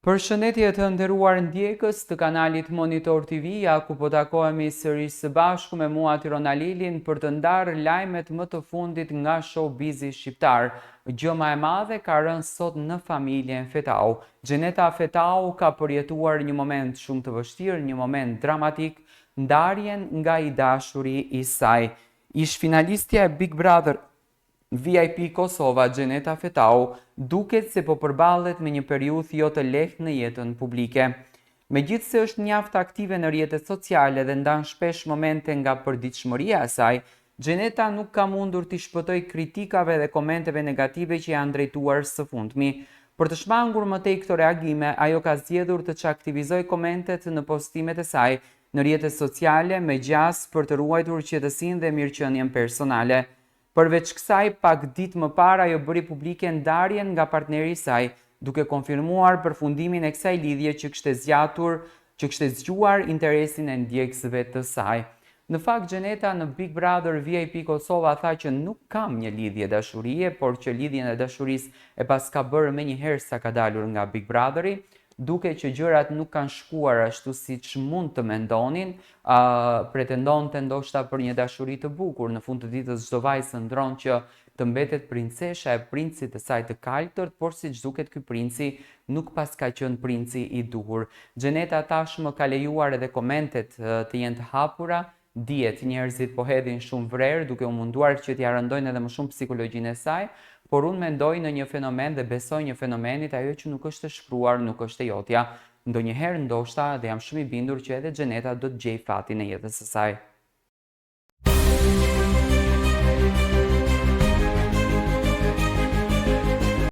Përshëndetje të nderuar ndjekës të kanalit Monitor TV, ja ku po takohemi sërish së bashku me mua Tiron Alilin për të ndarë lajmet më të fundit nga showbizi shqiptar. Gjëma e madhe ka rënë sot në familjen Fetau. Xheneta Fetau ka përjetuar një moment shumë të vështirë, një moment dramatik, ndarjen nga i dashuri i saj. Ish finalistja e Big Brother VIP Kosova, Xheneta Fetau, duket se po përballet me një periudhë jo të lehtë në jetën publike. Megjithse është mjaft aktive në rrjetet sociale dhe ndan shpesh momente nga përditshmëria e saj, Xheneta nuk ka mundur t'i shpëtoj kritikave dhe komenteve negative që janë drejtuar së fundmi. Për të shmangur më tej këto reagime, ajo ka zgjedhur të çaktivizoj komentet në postimet e saj në rrjetet sociale me gjas për të ruajtur qetësinë dhe mirëqenien personale. Përveç kësaj, pak ditë më parë ajo bëri publike ndarjen nga partneri i saj, duke konfirmuar përfundimin e kësaj lidhje që kishte zgjuar interesin e ndjekësve të saj. Në fakt, Xheneta në Big Brother VIP Kosova tha që nuk kam një lidhje dashurie, por që lidhjen e dashurisë e paska bërë menjëherë sa ka dalur nga Big Brotheri, duke që gjërat nuk kanë shkuar ashtu siç mund të mendonin, pretendonte ndoshta për një dashuri të bukur. Në fund të ditës çdo vajzë ndron që të mbetet princesha e princit të saj të kaltërt, por siç duket ky princi nuk pas ka qenë princi i duhur. Xheneta tashmë ka lejuar edhe komentet të jenë të hapura. Dihet njerëzit po hedhin shumë vrerë duke u munduar që t'ia rëndojnë edhe më shumë psikologjinë e saj, por unë mendoj në një fenomen dhe besoj një fenomenit ajo që nuk është e shkruar, nuk është e jotja. Ndonjëherë ndoshta dhe jam shumë i bindur që edhe Xheneta do të gjej fatin e jetës së saj.